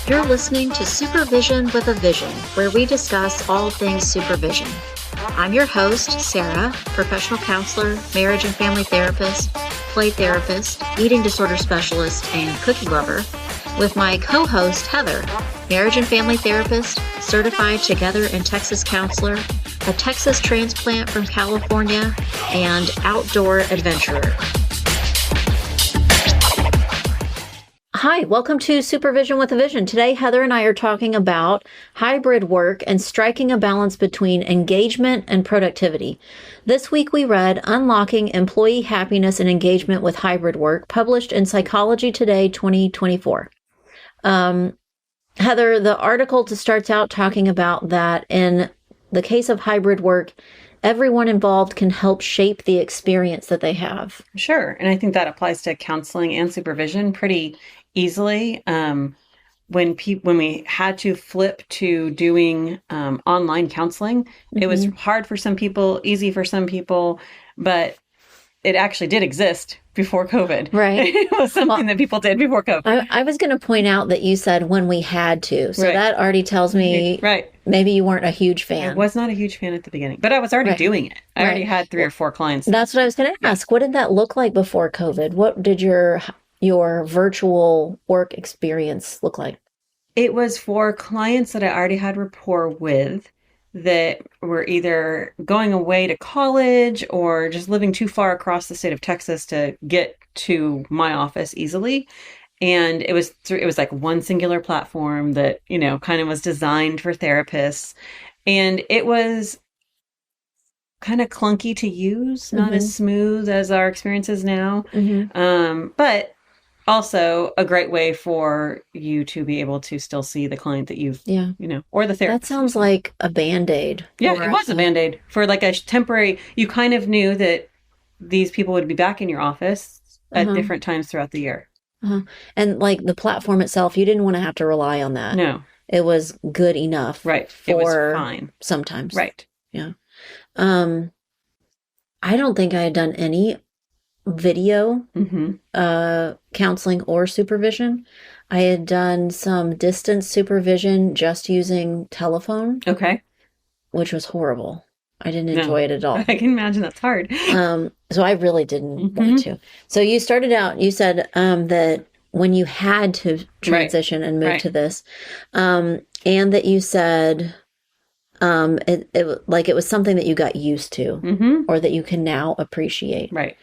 You're listening to Supervision with a Vision, where we discuss all things supervision. I'm your host, Sarah, professional counselor, marriage and family therapist, play therapist, eating disorder specialist, and cookie lover, with my co-host, Heather, marriage and family therapist, certified Together in Texas counselor, a Texas transplant from California, and outdoor adventurer. Hi, welcome to Supervision with a Vision. Today, Heather and I are talking about hybrid work and striking a balance between engagement and productivity. This week, we read Unlocking Employee Happiness and Engagement with Hybrid Work, published in Psychology Today 2024. Heather, the article starts out talking about that in the case of hybrid work, everyone involved can help shape the experience that they have. Sure. And I think that applies to counseling and supervision pretty easily. When we had to flip to doing online counseling, it was hard for some people, easy for some people, but it actually did exist before COVID. Right. It was something that people did before COVID. I was going to point out that you said when we had to. So that already tells me maybe you weren't a huge fan. I was not a huge fan at the beginning, but I was already doing it. I already had 3 or 4 clients. That's what I was going to ask. What did that look like before COVID? What did your virtual work experience look like? It was for clients that I already had rapport with, that were either going away to college or just living too far across the state of Texas to get to my office easily. And it was like one singular platform that, kind of was designed for therapists. And it was kind of clunky to use, not as smooth as our experience is now. But also a great way for you to be able to still see the client that you've, or the therapist. That sounds like a Band-Aid. Yeah, it was a Band-Aid for like a temporary, you kind of knew that these people would be back in your office at different times throughout the year. And like the platform itself, you didn't want to have to rely on that. No. It was good enough. Right. It was fine. Sometimes. Right. Yeah. I don't think I had done any video counseling or supervision. I had done some distance supervision just using telephone. Okay. Which was horrible. I didn't enjoy it at all. I can imagine that's hard. So I really didn't want to. So you started out, you said that when you had to transition and move to this, and that you said it was something that you got used to or that you can now appreciate. Right.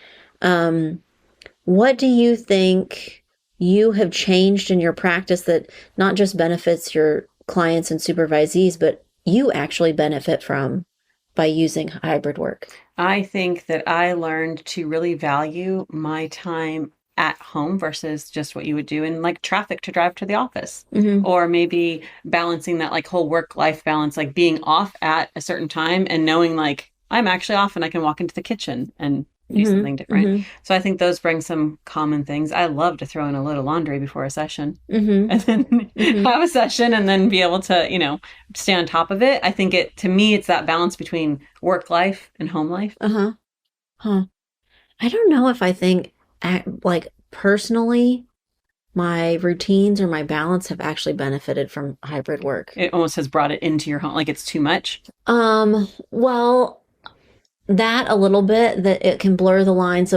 What do you think you have changed in your practice that not just benefits your clients and supervisees, but you actually benefit from by using hybrid work? I think that I learned to really value my time at home versus just what you would do in like traffic to drive to the office, or maybe balancing that like whole work-life balance, like being off at a certain time and knowing like I'm actually off and I can walk into the kitchen and do something different. So I think those bring some common things. I love to throw in a load of laundry before a session and then have a session and then be able to, stay on top of it. I think to me, it's that balance between work life and home life. I don't know if I think like personally, my routines or my balance have actually benefited from hybrid work. It almost has brought it into your home. Like it's too much. Well, that a little bit, that it can blur the lines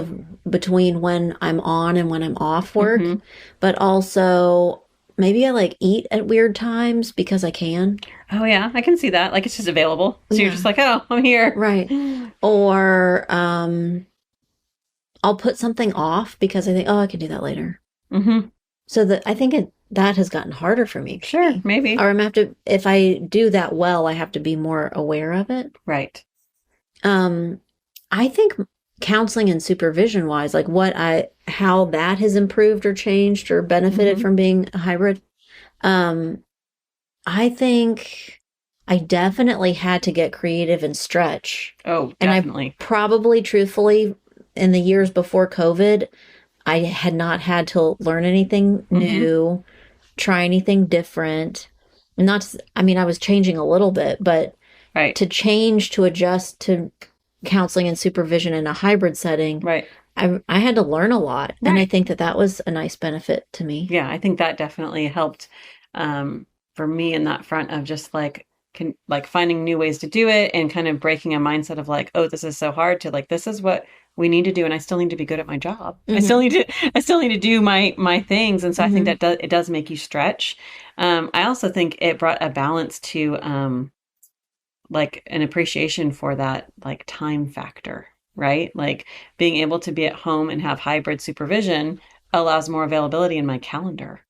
between when I'm on and when I'm off work, but also maybe I like eat at weird times because I can. Oh yeah, I can see that. Like it's just available. So you're just like, oh, I'm here. Right. Or I'll put something off because I think, I can do that later. So I think that has gotten harder for me. Sure, maybe. Or if I do that well, I have to be more aware of it. Right. I think counseling and supervision wise, like how that has improved or changed or benefited from being a hybrid. I think I definitely had to get creative and stretch. Oh, definitely. And I probably, truthfully, in the years before COVID, I had not had to learn anything new, try anything different. I was changing a little bit, but to change, to adjust to counseling and supervision in a hybrid setting, I had to learn a lot, and I Right. think that that was a nice benefit to me. Yeah, I think that definitely helped for me in that front of just like like finding new ways to do it and kind of breaking a mindset of like, oh, this is so hard to like this is what we need to do and I still need to be good at my job. Hmm. I still need to do my things. And so I think Hmm. that it does make you stretch. I also think it brought a balance to like an appreciation for that like time factor, right? Like being able to be at home and have hybrid supervision allows more availability in my calendar.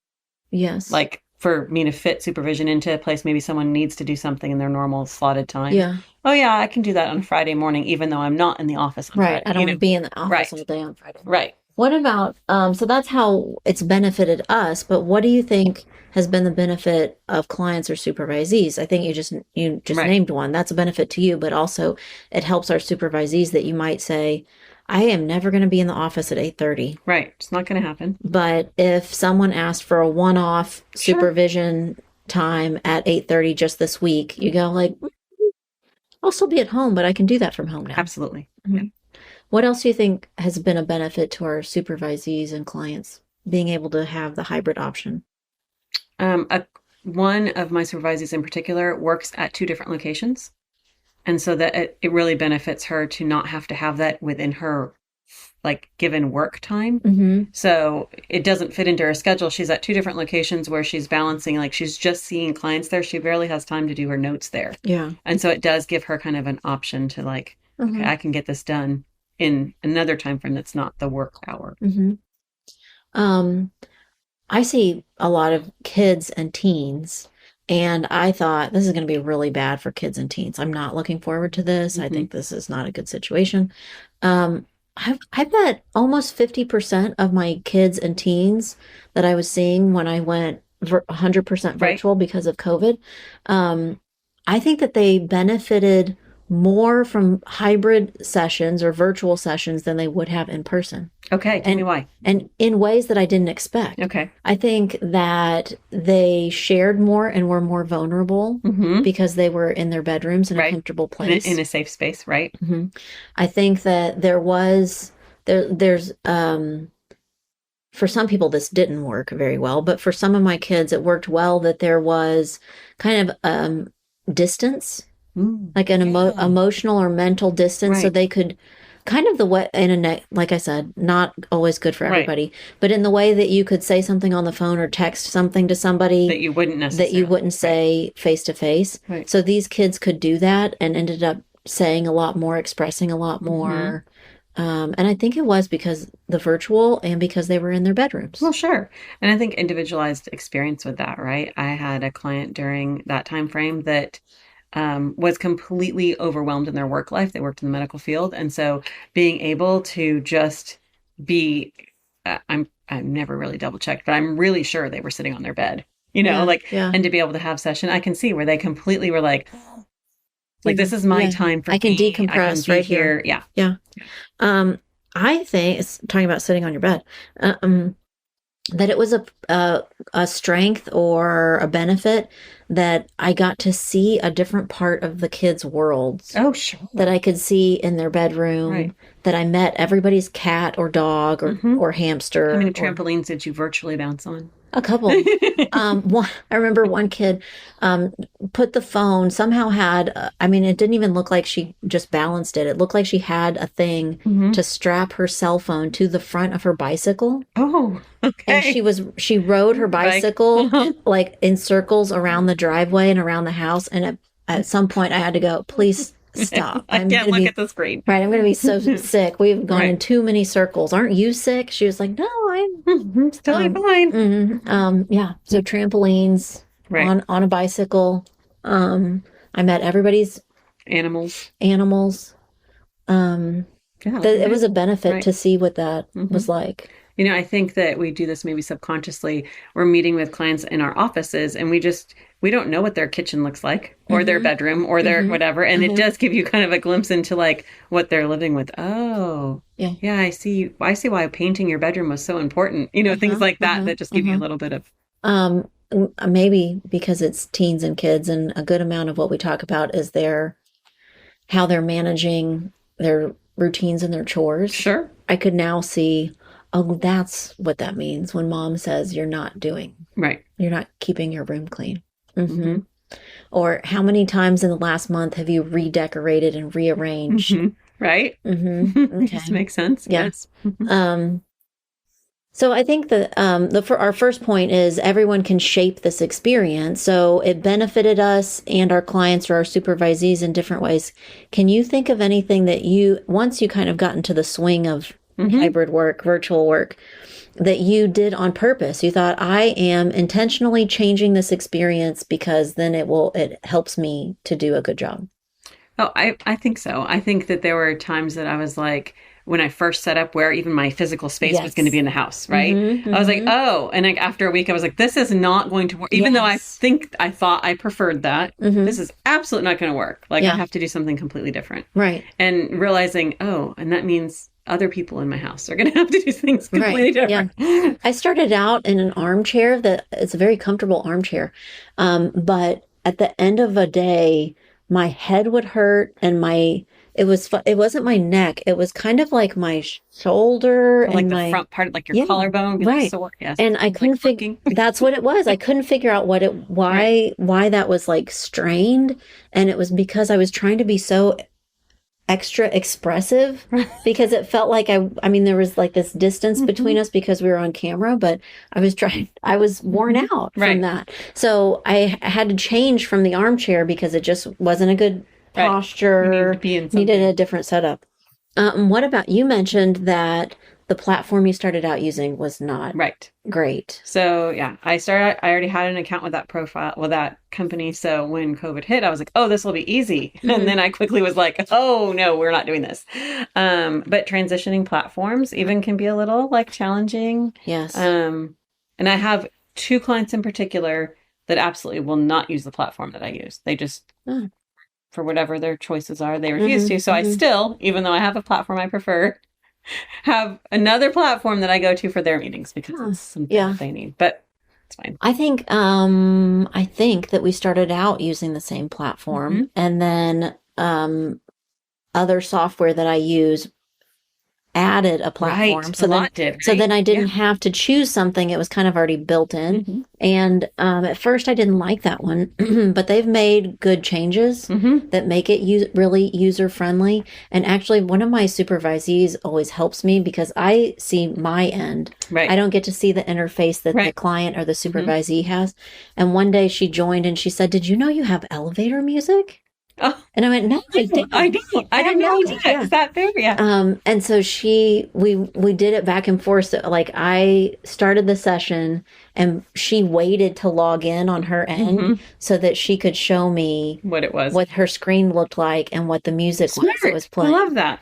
Yes. Like for me to fit supervision into a place, maybe someone needs to do something in their normal slotted time. Yeah. Oh yeah, I can do that on Friday morning, even though I'm not in the office on Right. Friday, I don't want to be in the office all Right, day on Friday. right. What about, so that's how it's benefited us, but what do you think has been the benefit of clients or supervisees? I think you just Right. named one. That's a benefit to you, but also it helps our supervisees that you might say, I am never going to be in the office at 8:30. Right. It's not going to happen. But if someone asked for a one-off Sure. supervision time at 8:30 just this week, you go like, I'll still be at home, but I can do that from home now. Absolutely. Yeah. Mhm. What else do you think has been a benefit to our supervisees and clients being able to have the hybrid option? A, one of my supervisors in particular works at two different locations. And so that it really benefits her to not have to have that within her like given work time. Mm-hmm. So it doesn't fit into her schedule. She's at two different locations where she's balancing, like she's just seeing clients there. She barely has time to do her notes there. Yeah. And so it does give her kind of an option to like, okay, Mm-hmm. I can get this done in another time frame that's not the work hour. Mm-hmm. Um, I see a lot of kids and teens, and I thought this is going to be really bad for kids and teens. I'm not looking forward to this. I Mm-hmm. think this is not a good situation. Um, I bet almost 50% of my kids and teens that I was seeing when I went 100% Right. virtual because of COVID, um, I think that they benefited more from hybrid sessions or virtual sessions than they would have in person. Okay. Tell me And why. and in ways that I didn't expect. Okay. I think that they shared more and were more vulnerable Mm-hmm. because they were in their bedrooms in a Right. comfortable In place. a safe space. Right. Hmm. I think that there's for some people this didn't work very well, but for some of my kids it worked well that there was kind of distance, Mm, like an yeah. emotional or mental distance, so Right. they could kind of the way in a like I said, not always good for Right. everybody, but in the way that you could say something on the phone or text something to somebody That you wouldn't that you necessarily. wouldn't say face to face. Right. So these kids could do that and ended up saying a lot more, expressing a lot Mm-hmm. more. And I think it was because the virtual and because they were in their bedrooms. Well, sure. And I think individualized experience with that, right? I had a client during that time frame that was completely overwhelmed in their work life. They worked in the medical field, and so being able to just be, I'm never really double checked, but I'm really sure they were sitting on their bed, Yeah, like, yeah. and to be able to have session, I can see where they completely were like Yeah, this is my yeah. time for I can me. I can decompress be right here. here. Yeah. Yeah. I think it's talking about sitting on your bed. Um, that it was a strength or a benefit that I got to see a different part of the kids' worlds Oh, sure. that I could see in their bedroom, Right. that I met everybody's cat or dog Mm-hmm. or How hamster many or trampolines did you virtually bounce on? a couple. I remember one kid um, put the phone, somehow had, I mean, it didn't even look like she just balanced it. It looked like she had a thing Mm-hmm. to strap her cell phone to the front of her bicycle. Oh, And okay. she rode her Bike. bicycle Uh-huh. like in circles around the driveway and around the house. And at some point I had to go, please stop. I I'm can't going to look be at the screen. right. I'm going to be so sick. We've gone in Right. too many circles. Aren't you sick? She was like, no, It's totally um, fine. yeah. So trampolines Right. on a bicycle. I met everybody's Animals. animals. Yeah. It was a benefit Right. to see what that Mm-hmm. was like. I think that we do this maybe subconsciously. We're meeting with clients in our offices and we don't know what their kitchen looks like or their Mhm. bedroom or their Mhm. whatever. And it Mhm. does give you kind of a glimpse into like what they're living with. Oh, Yeah. yeah, I see why painting your bedroom was so important. Things like that that just give you a little bit of, Maybe because it's teens and kids, and a good amount of what we talk about is how they're managing their routines and their chores. sure. I could now see, oh, that's what that means when mom says you're not keeping your room clean. Mm-hmm. Or how many times in the last month have you redecorated and rearranged? Right? Okay. Just makes sense. Yeah. Yes. So I think that for our first point is everyone can shape this experience. So it benefited us and our clients or our supervisees in different ways. Can you think of anything that once you kind of got into the swing of hybrid work, virtual work, that you did on purpose? You thought, I am intentionally changing this experience because then it helps me to do a good job. Oh, I think so. I think that there were times that I was like, when I first set up where even my physical space was going to be in the house, right? I was like, oh, and like after a week, I was like, this is not going to work. Even though I thought I preferred that, this is absolutely not going to work. Like I have to do something completely different. Right. And realizing, oh, and that means other people in my house are going to have to do things completely different. Yeah. I started out in an armchair it's a very comfortable armchair. But at the end of a day, my head would hurt and it wasn't my neck. It was kind of like my shoulder like and the front part, like your collarbone. Right. Sore. Yes. And I couldn't figure, that's what it was. I couldn't figure out why that was like strained. And it was because I was trying to be so extra expressive because it felt like I mean, there was like this distance between us because we were on camera, but I was worn out from that. So I had to change from the armchair because it just wasn't a good posture, needed a different setup. What about, you mentioned that the platform you started out using was not great. So yeah, I already had an account with that profile, with that company. So when COVID hit, I was like, oh, this will be easy. And then I quickly was like, oh no, we're not doing this. But transitioning platforms even can be a little like challenging. Yes. And I have 2 clients in particular that absolutely will not use the platform that I use. They just, for whatever their choices are, they refuse to. So I still, even though I have a platform I prefer, have another platform that I go to for their meetings because it's something that they need, but it's fine. I think that we started out using the same platform, and then other software that I use added a platform. So then I didn't have to choose something. It was kind of already built in. And at first I didn't like that one, but they've made good changes that make it really user friendly. And actually one of my supervisees always helps me because I see my end. I don't get to see the interface that the client or the supervisee has. And one day she joined and she said, "Did you know you have elevator music?" Oh. And I went, "No, I didn't. I had no idea. Is that there? Yeah." And so we did it back and forth. So, like, I started the session and she waited to log in on her end so that she could show me what it was, what her screen looked like and what the music was that was playing. I love that.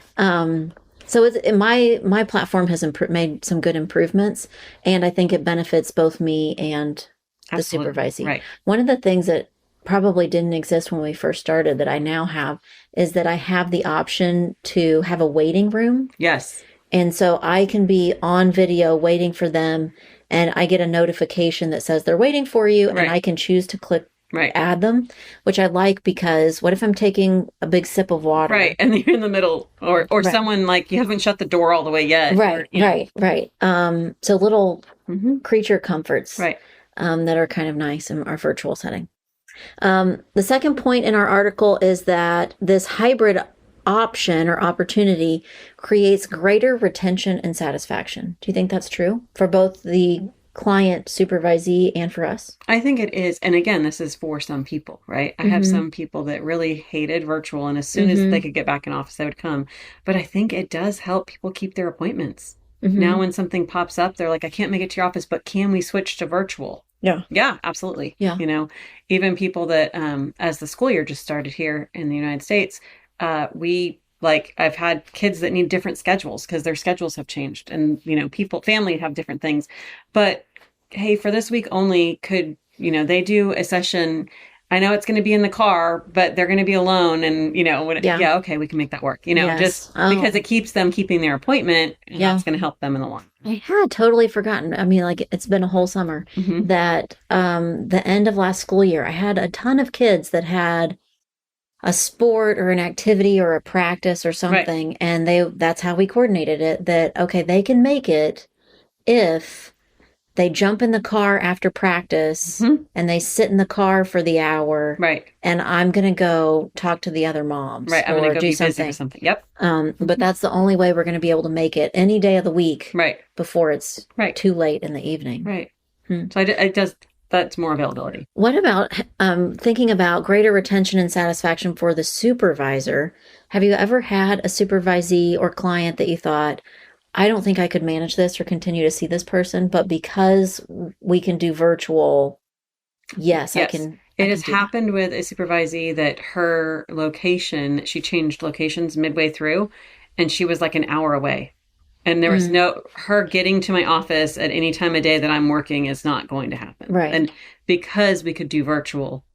So my platform has made some good improvements, and I think it benefits both me and the supervisee. Right. One of the things that probably didn't exist when we first started that I now have is that I have the option to have a waiting room. Yes. And so I can be on video waiting for them, and I get a notification that says they're waiting for you, and I can choose to click add them, which I like because what if I'm taking a big sip of water? Right. And you're in the middle or someone like you haven't shut the door all the way yet. Right. So little creature comforts that are kind of nice in our virtual setting. The second point in our article is that this hybrid option or opportunity creates greater retention and satisfaction. Do you think that's true for both the client, supervisee, and for us? I think it is. And again, this is for some people, right? I have some people that really hated virtual, and as soon as they could get back in office, they would come. But I think it does help people keep their appointments. Now when something pops up, they're like, I can't make it to your office, but can we switch to virtual? Yeah, absolutely. Yeah. You know, even people that, as the school year just started here in the United States, I've had kids that need different schedules because their schedules have changed, and, you know, family have different things. But hey, for this week only, they do a session. I know it's going to be in the car, but they're going to be alone. And, you know, okay, we can make that work, just because it keeps them keeping their appointment, and that's going to help them in the long run. I had totally forgotten. I mean, like, it's been a whole summer that the end of last school year, I had a ton of kids that had a sport or an activity or a practice or something, and that's how we coordinated it, that okay, they can make it if they jump in the car after practice and they sit in the car for the hour. Right. And I'm going to go talk to the other moms. Right. I'm going to go do be something. busy for something. Yep. But that's the only way we're going to be able to make it any day of the week. Right. Before it's too late in the evening. Right. So it does, that's more availability. What about thinking about greater retention and satisfaction for the supervisor? Have you ever had a supervisee or client that you thought, I don't think I could manage this or continue to see this person, but because we can do virtual, yes. I can. It has happened with a supervisee that her location, she changed locations midway through, and she was like an hour away. And there was her getting to my office at any time of day that I'm working is not going to happen. Right. And because we could do virtual,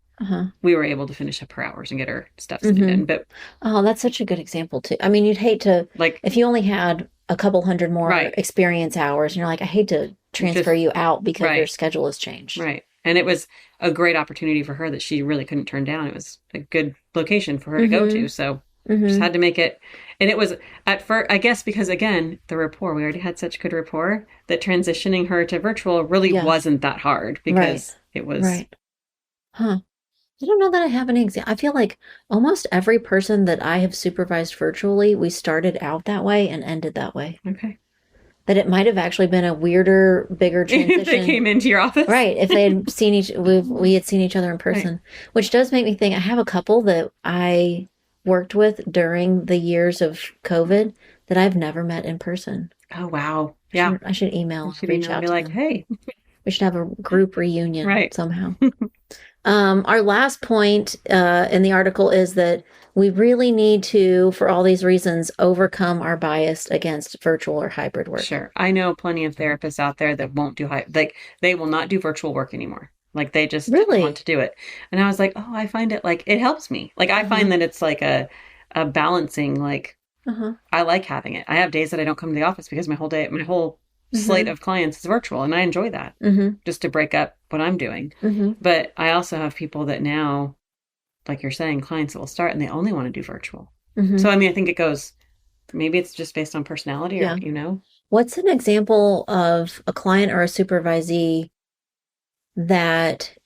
we were able to finish up her hours and get her stuff in. But that's such a good example too. I mean, you'd hate to, like, if you only had a couple hundred more experience hours and you're like, I hate to transfer you out because your schedule has changed. Right. And it was a great opportunity for her that she really couldn't turn down. It was a good location for her to go to. So just had to make it. And it was at first, I guess, because again, the rapport, we already had such good rapport that transitioning her to virtual really wasn't that hard because it was. Right. Huh. I don't know that I have an example. I feel like almost every person that I have supervised virtually, we started out that way and ended that way. Okay. That it might have actually been a weirder, bigger transition. If they came into your office. Right. If they had seen we had seen each other in person, which does make me think I have a couple that I worked with during the years of COVID that I've never met in person. Oh, wow. Yeah. I should email, reach out be to like, them. Hey, we should have a group reunion somehow. Our last point in the article is that we really need to, for all these reasons, overcome our bias against virtual or hybrid work. Sure. I know plenty of therapists out there that won't do they will not do virtual work anymore. Like they just want to do it. And I was like, oh, I find it like, it helps me. Like I find that it's like a balancing, like I like having it. I have days that I don't come to the office because my whole slate of clients is virtual, and I enjoy that just to break up what I'm doing. But I also have people that now, like you're saying, clients that will start and they only want to do virtual. So, I mean, I think it goes, maybe it's just based on personality or, What's an example of a client or a supervisee that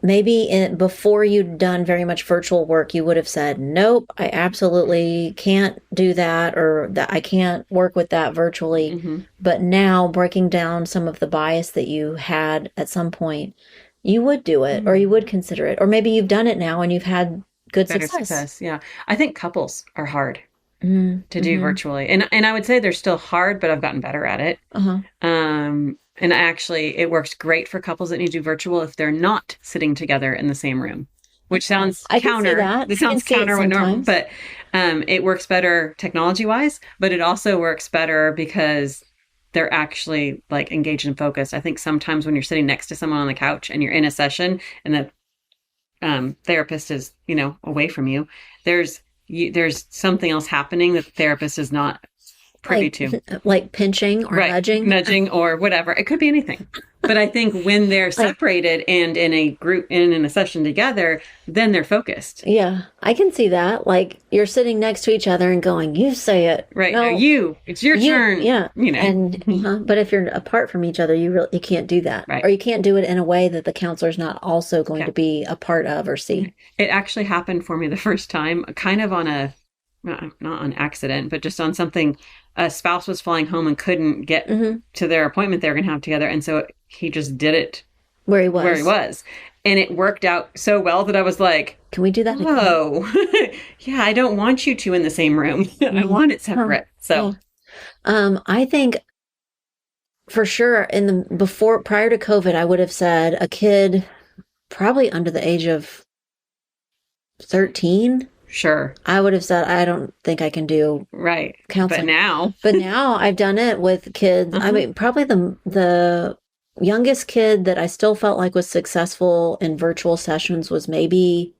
maybe before you'd done very much virtual work, you would have said, nope, I absolutely can't do that, or that I can't work with that virtually. But now, breaking down some of the bias that you had at some point, you would do it, or you would consider it, or maybe you've done it now and you've had good success. Yeah. I think couples are hard to do virtually. And I would say they're still hard, but I've gotten better at it. And actually, it works great for couples that need to do virtual if they're not sitting together in the same room, which sounds counter. This sounds counter what normal, but it works better technology-wise. But it also works better because they're actually like engaged and focused. I think sometimes when you're sitting next to someone on the couch and you're in a session and the therapist is, away from you, there's something else happening that the therapist is not privy to, like pinching or nudging or whatever. It could be anything. But I think when they're separated and in a group and in a session together, then they're focused. Yeah, I can see that. Like you're sitting next to each other and going, "You say it." Right. No, it's your turn. Yeah. And but if you're apart from each other, you can't do that, or you can't do it in a way that the counselor's not also going to be a part of or see. It actually happened for me the first time, kind of on not on accident, but just on something. A spouse was flying home and couldn't get to their appointment they were going to have together. And so he just did it where he was. And it worked out so well that I was like, can we do that? Oh, yeah, I don't want you two in the same room. I want it separate. So I think for sure prior to COVID, I would have said a kid probably under the age of 13. Sure. I would have said, I don't think I can do counseling. But now I've done it with kids. I mean, probably the youngest kid that I still felt like was successful in virtual sessions was maybe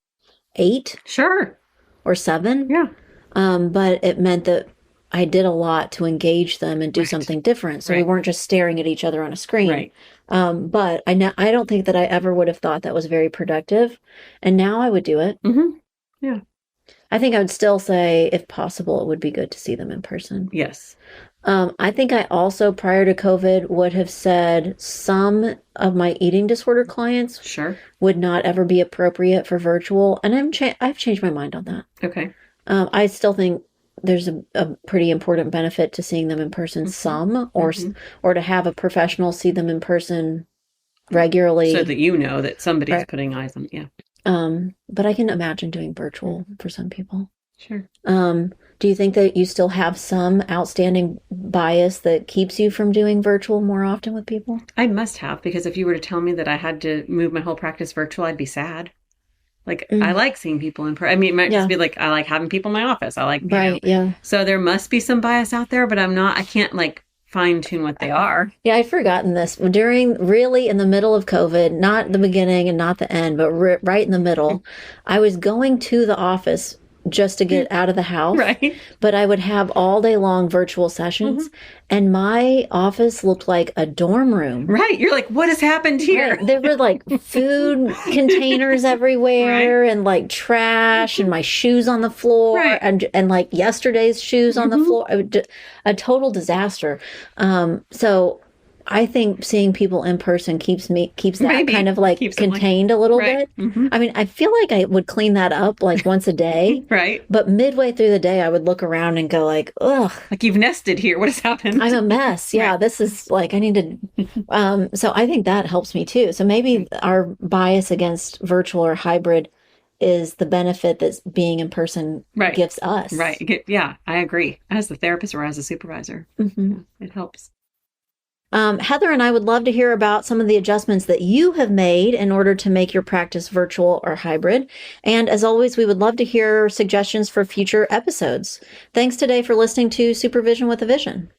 8. Sure. Or 7. Yeah. But it meant that I did a lot to engage them and do something different. So we weren't just staring at each other on a screen. Right. But I don't think that I ever would have thought that was very productive. And now I would do it. Yeah. I think I would still say, if possible, it would be good to see them in person. Yes. I think I also, prior to COVID, would have said some of my eating disorder clients Sure. would not ever be appropriate for virtual, and I've changed my mind on that. Okay. I still think there's a pretty important benefit to seeing them in person, some, or to have a professional see them in person regularly, so that you know that somebody's Right. putting eyes on. Yeah. But I can imagine doing virtual for some people. Sure. Do you think that you still have some outstanding bias that keeps you from doing virtual more often with people? I must have, because if you were to tell me that I had to move my whole practice virtual, I'd be sad. Like, I like seeing people in person. I mean, it might just be like, I like having people in my office. I like, yeah. So there must be some bias out there, but I can't like fine tune what they are. Yeah, I'd forgotten this. Really in the middle of COVID, not the beginning and not the end, but right in the middle, I was going to the office just to get out of the house. Right. But I would have all day long virtual sessions, and my office looked like a dorm room. Right. You're like, what has happened here? Right. There were like food containers everywhere, and like trash, and my shoes on the floor, and like yesterday's shoes on the floor. A total disaster. So I think seeing people in person keeps that kind of like contained a little bit. I mean, I feel like I would clean that up like once a day. Right. But midway through the day, I would look around and go like, ugh. Like, you've nested here. What has happened? I'm a mess. Yeah, this is like, I need to. So I think that helps me too. So maybe our bias against virtual or hybrid is the benefit that being in person gives us. Right. Yeah, I agree. As the therapist or as a supervisor, it helps. Heather and I would love to hear about some of the adjustments that you have made in order to make your practice virtual or hybrid. And as always, we would love to hear suggestions for future episodes. Thanks today for listening to Supervision with a Vision.